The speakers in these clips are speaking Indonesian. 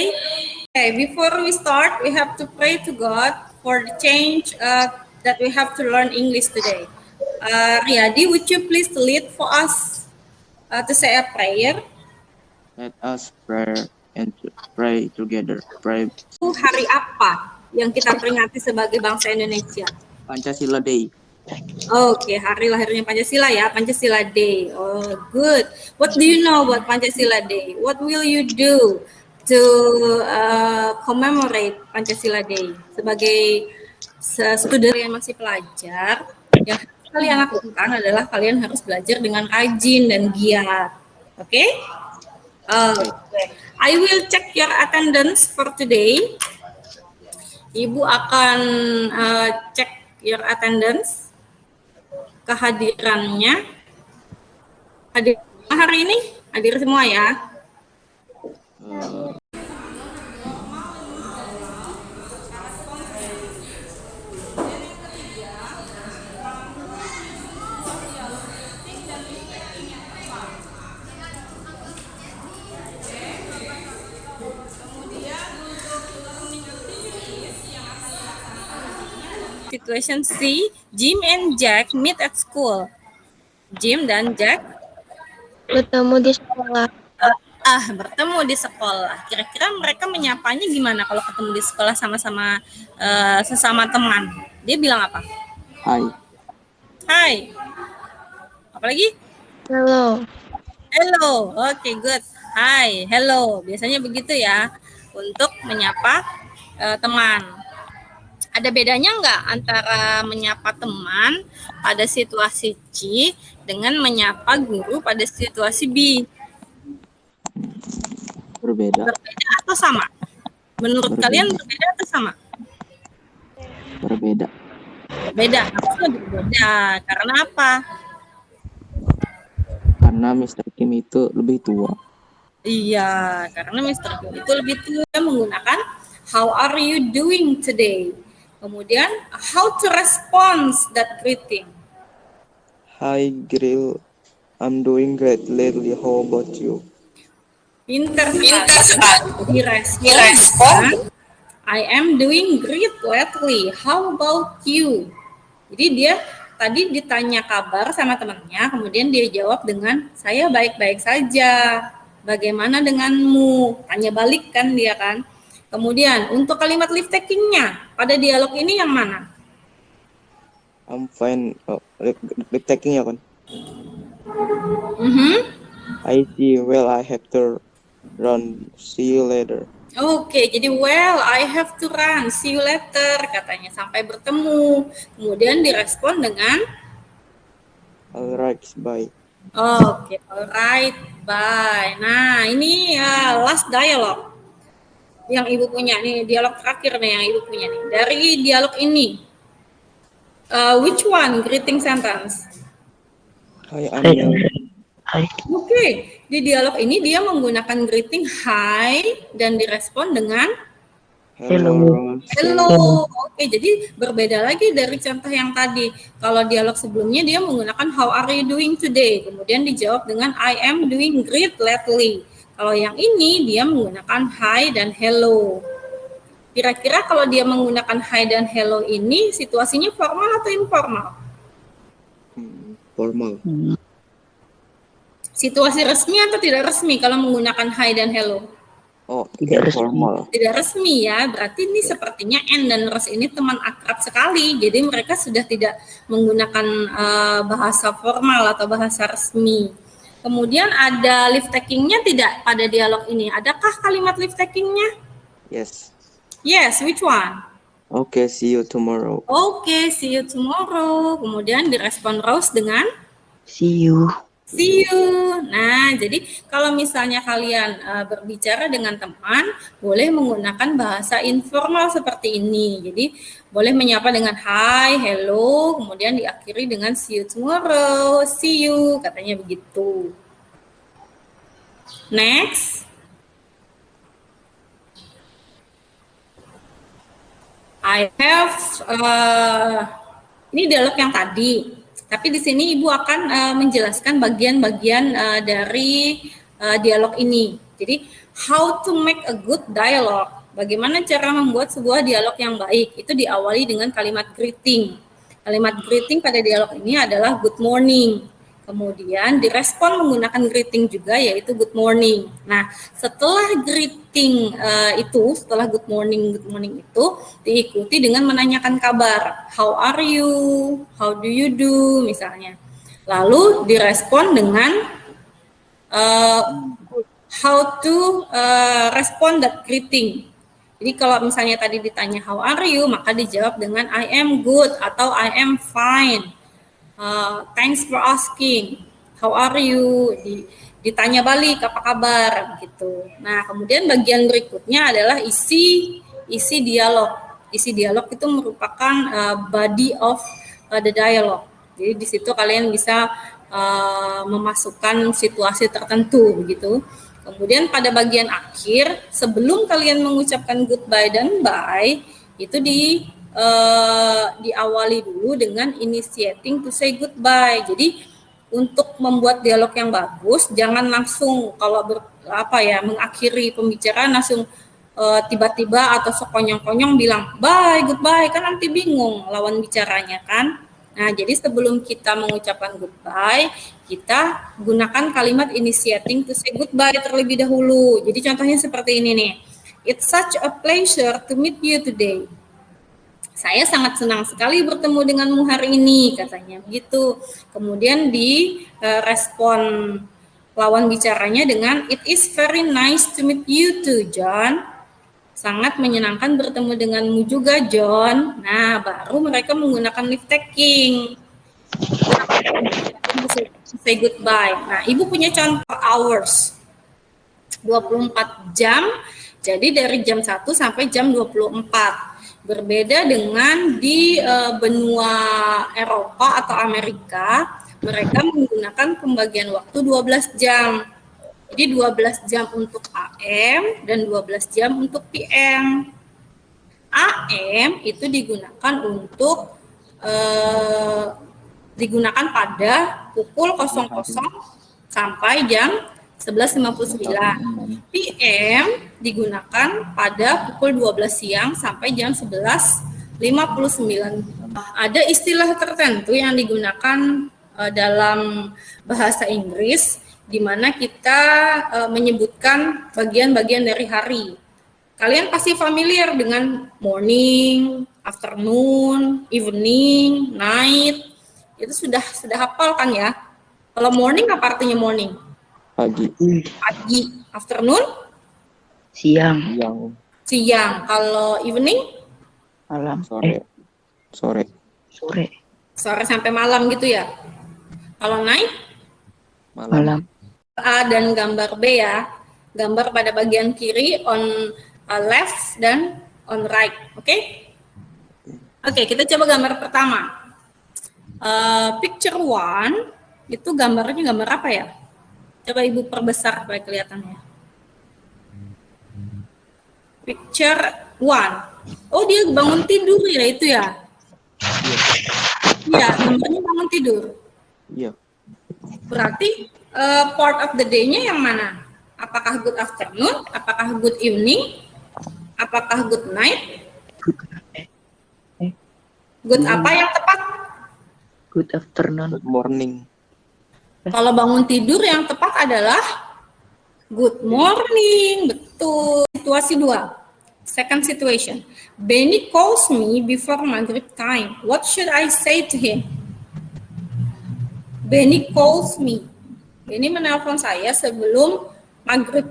today. Okay, before we start, we have to pray to God for the change that we have to learn English today. Riyadi, would you please lead for us to say a prayer? Let us pray together. Pray. Hari apa yang kita peringati sebagai bangsa Indonesia? Pancasila Day. Oke, hari lahirnya Pancasila ya, Pancasila Day. Oh, good. What do you know about Pancasila Day? What will you do to commemorate Pancasila Day? Sebagai student yang masih pelajar, yang harus kalian lakukan adalah kalian harus belajar dengan rajin dan giat. Oke? Okay. I will check your attendance for today. Ibu akan cek your attendance, kehadirannya. Hadir hari ini? Hadir semua ya? Situation C, Jim and Jack meet at school. Jim dan Jack bertemu di sekolah. Bertemu di sekolah. Kira-kira mereka menyapanya gimana kalau ketemu di sekolah sama-sama sesama teman? Dia bilang apa? Hai. Hai. Apalagi? Hello. Hello. Oke, good. Hai, hello. Biasanya begitu ya untuk menyapa teman. Ada bedanya nggak antara menyapa teman pada situasi C dengan menyapa guru pada situasi B? Berbeda. Berbeda atau sama? Menurut kalian berbeda atau sama? Berbeda. Berbeda. Harusnya berbeda. Karena apa? Karena Mr. Kim itu lebih tua. Iya, karena Mr. Kim itu lebih tua, menggunakan how are you doing today? Kemudian, how to respond that greeting? Hi, Grill. I'm doing great lately. How about you? Pinter sekali. Direspon. I am doing great lately. How about you? Jadi dia tadi ditanya kabar sama temannya, kemudian dia jawab dengan saya baik-baik saja. Bagaimana denganmu? Tanya balik kan dia kan. Kemudian untuk kalimat live taking-nya pada dialog ini yang mana? I'm fine. Live taking ya kan? I see. Well, I have to run. See you later. Oke, jadi well, I have to run. See you later, katanya sampai bertemu. Kemudian direspon dengan Alright, bye. Oke, alright, bye. Nah, ini last dialog yang ibu punya nih, dialog terakhir nih yang ibu punya nih. Dari dialog ini, which one greeting sentence? Hi, Aniel. Hai. Oke, di dialog ini dia menggunakan greeting hi dan direspon dengan Hello. hello. Oke, jadi berbeda lagi dari contoh yang tadi. Kalau dialog sebelumnya dia menggunakan how are you doing today, kemudian dijawab dengan I am doing great lately. Kalau yang ini dia menggunakan hi dan hello. Kira-kira kalau dia menggunakan hi dan hello ini situasinya formal atau informal? Formal. Situasi resmi atau tidak resmi kalau menggunakan hi dan hello? Oh, Tidak resmi. formal. Tidak resmi ya, berarti ini sepertinya N dan Ros ini teman akrab sekali. Jadi mereka sudah tidak menggunakan bahasa formal atau bahasa resmi. Kemudian ada live taking-nya tidak pada dialog ini? Adakah kalimat live taking-nya? Yes. Yes, which one? Okay, see you tomorrow. Oke, see you tomorrow. Kemudian direspon Rose dengan See you. see you. Nah, jadi kalau misalnya kalian berbicara dengan teman, boleh menggunakan bahasa informal seperti ini. Jadi, boleh menyapa dengan hi, hello, kemudian diakhiri dengan see you tomorrow, see you, katanya begitu. Next. I have, ini dialog yang tadi. Tapi di sini Ibu akan menjelaskan bagian-bagian dari dialog ini. Jadi how to make a good dialogue. Bagaimana cara membuat sebuah dialog yang baik? Itu diawali dengan kalimat greeting. Kalimat greeting pada dialog ini adalah good morning. Kemudian direspon menggunakan greeting juga, yaitu good morning. Nah, setelah greeting setelah good morning itu diikuti dengan menanyakan kabar. How are you? How do you do? Misalnya. Lalu direspon dengan how to respond that greeting. Jadi kalau misalnya tadi ditanya how are you, maka dijawab dengan I am good atau I am fine. Thanks for asking. How are you? Ditanya balik apa kabar gitu. Nah, kemudian bagian berikutnya adalah isi dialog. Isi dialog itu merupakan body of the dialogue. Jadi di situ kalian bisa memasukkan situasi tertentu begitu. Kemudian pada bagian akhir, sebelum kalian mengucapkan goodbye dan bye, itu diawali dulu dengan initiating to say goodbye. Jadi untuk membuat dialog yang bagus, jangan langsung kalau mengakhiri pembicaraan langsung tiba-tiba atau sekonyong-konyong bilang bye, goodbye, kan nanti bingung lawan bicaranya kan. Nah, jadi sebelum kita mengucapkan goodbye, kita gunakan kalimat initiating to say goodbye terlebih dahulu. Jadi contohnya seperti ini nih. It's such a pleasure to meet you today. Saya sangat senang sekali bertemu denganmu hari ini, katanya begitu. Kemudian direspon lawan bicaranya dengan it is very nice to meet you too, John. Sangat menyenangkan bertemu denganmu juga, John. Nah, baru mereka menggunakan lift taking. Say goodbye. Nah, Ibu punya contoh hours. 24 jam, jadi dari jam 1 sampai jam 24. Berbeda dengan di benua Eropa atau Amerika, mereka menggunakan pembagian waktu 12 jam. Jadi 12 jam untuk AM dan 12 jam untuk PM. AM itu digunakan pada pukul 00 sampai jam 11.59. PM digunakan pada pukul 12 siang sampai jam 11.59. Ada istilah tertentu yang digunakan dalam bahasa Inggris di mana kita menyebutkan bagian-bagian dari hari. Kalian pasti familiar dengan morning, afternoon, evening, night. Itu sudah hafal kan ya? Kalau morning apa artinya morning? Pagi. Afternoon? Siang. Siang. Kalau evening? Malam. Sore. Sore sampai malam gitu ya. Kalau night? Malam. A dan gambar B ya. Gambar pada bagian kiri on left dan on right. Oke? Oke, kita coba gambar pertama. Picture 1 itu gambarnya gambar apa ya? Coba Ibu perbesar supaya kelihatannya. Picture 1. Oh, dia bangun tidur ya itu ya? Iya, gambarnya bangun tidur. Iya. Berarti part of the day-nya yang mana? Apakah good afternoon? Apakah good evening? Apakah good night? Good apa yang tepat? Good afternoon. Good morning. Kalau bangun tidur yang tepat adalah good morning. Betul. Situasi 2. Second situation. Benny calls me before maghrib time. What should I say to him? Benny calls me. Benny menelpon saya sebelum maghrib.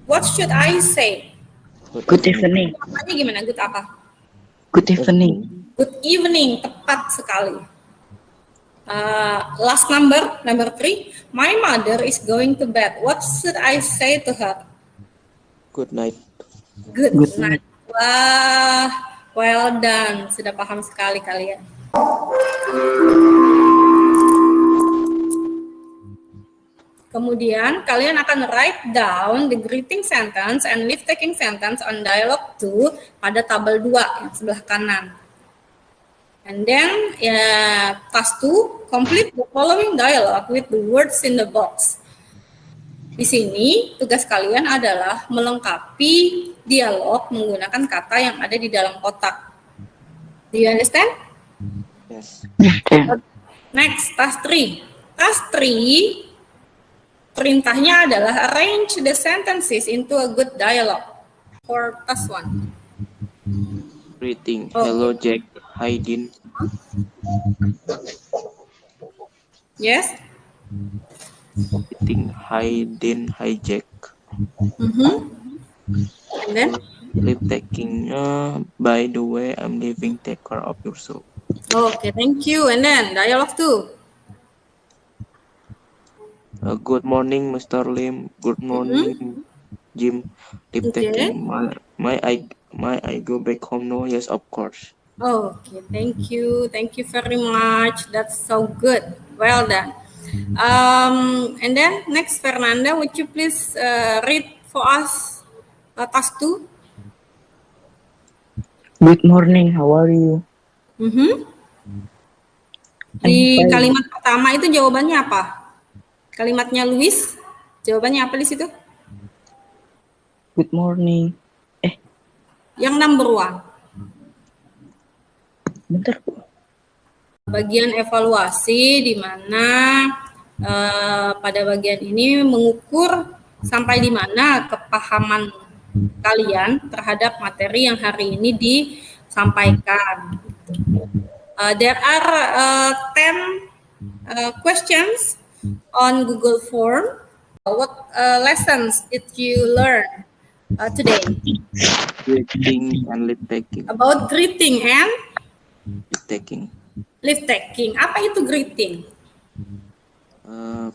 What should I say? Good evening. Namanya gimana? Good apa? Good evening. Good evening. Tepat sekali. Last number 3. My mother is going to bed. What should I say to her? Good night. Good night. Wah, well done. Sudah paham sekali kalian. Kemudian kalian akan write down the greeting sentence and leave taking sentence on dialogue 2 pada tabel 2 yang sebelah kanan. And then task 2, complete the following dialogue with the words in the box. Di sini tugas kalian adalah melengkapi dialog menggunakan kata yang ada di dalam kotak. Do you understand? Yes. Next, task 3. Task 3 perintahnya adalah arrange the sentences into a good dialogue. For task 1. Greeting. Oh. Hello, Jack. Hi, Dean. Yes? Greeting. Hi, Dean. Hi, Jack. And then? Leave taking. By the way, I'm leaving. Take care of yourself. Okay, thank you. And then, dialogue 2. Good morning, Mr. Lim. Good morning, Jim. Leave Okay. taking. My I go back home now. Yes, of course. Okay, thank you. Thank you very much. That's so good. Well done. And then next, Fernanda, would you please read for us task 2? Good morning, how are you? Di I'm fine. kalimat pertama itu jawabannya apa? Kalimatnya Luis, jawabannya apa di situ? Good morning. Yang number 1. Bentar, Bu. Bagian evaluasi di mana pada bagian ini mengukur sampai di mana kepahaman kalian terhadap materi yang hari ini disampaikan. There are 10 questions on Google Form. What lessons did you learn today? Greeting and leave taking. About greeting and Leave taking. leave taking. Apa itu greeting?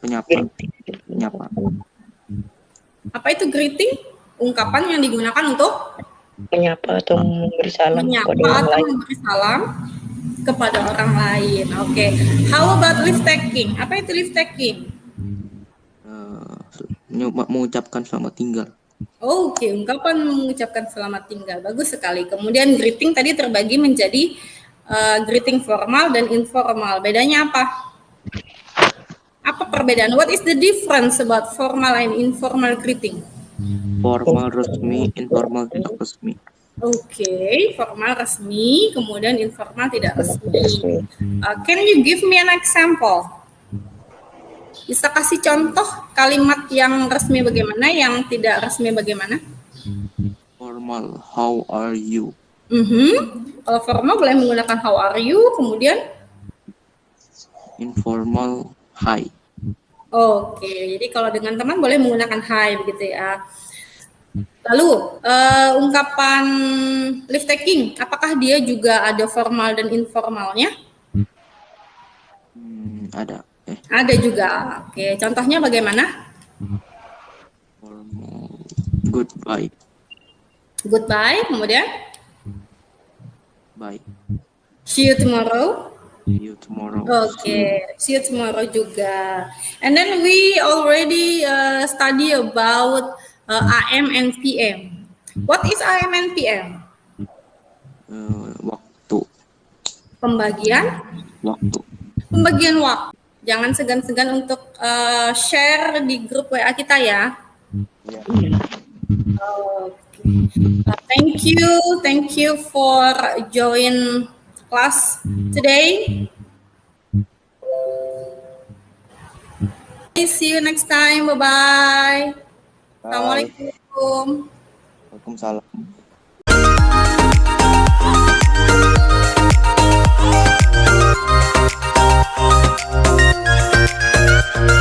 Penyapa. Apa itu greeting? Ungkapan yang digunakan untuk Menyapa atau memberi salam menyapa kepada orang atau lain. memberi salam kepada orang lain. Oke. How about leave taking? Apa itu leave taking? Mengucapkan selamat tinggal. Oke, ungkapan mengucapkan selamat tinggal. Bagus sekali. Kemudian greeting tadi terbagi menjadi greeting formal dan informal. Bedanya apa? Apa perbedaan? What is the difference about formal and informal greeting? Formal resmi, informal tidak resmi. Oke, formal resmi, kemudian informal tidak resmi. Can you give me an example? Bisa kasih contoh kalimat yang resmi bagaimana, yang tidak resmi bagaimana? Formal, how are you? Kalau formal boleh menggunakan how are you, kemudian Informal, hi. oke, jadi kalau dengan teman boleh menggunakan hi begitu ya. Lalu ungkapan leave taking, apakah dia juga ada formal dan informalnya? Ada. Ada juga. Oke, contohnya bagaimana? Formal, goodbye. Goodbye, kemudian Bye. see you tomorrow. See you tomorrow. Okay, see you tomorrow juga. And then we already study about AM and PM. What is AM and PM? Waktu. Pembagian Waktu. waktu. Jangan segan-segan untuk share di grup WA kita ya. Okay. Thank you for join class today. See you next time. Bye-bye. Assalamualaikum. Waalaikumsalam.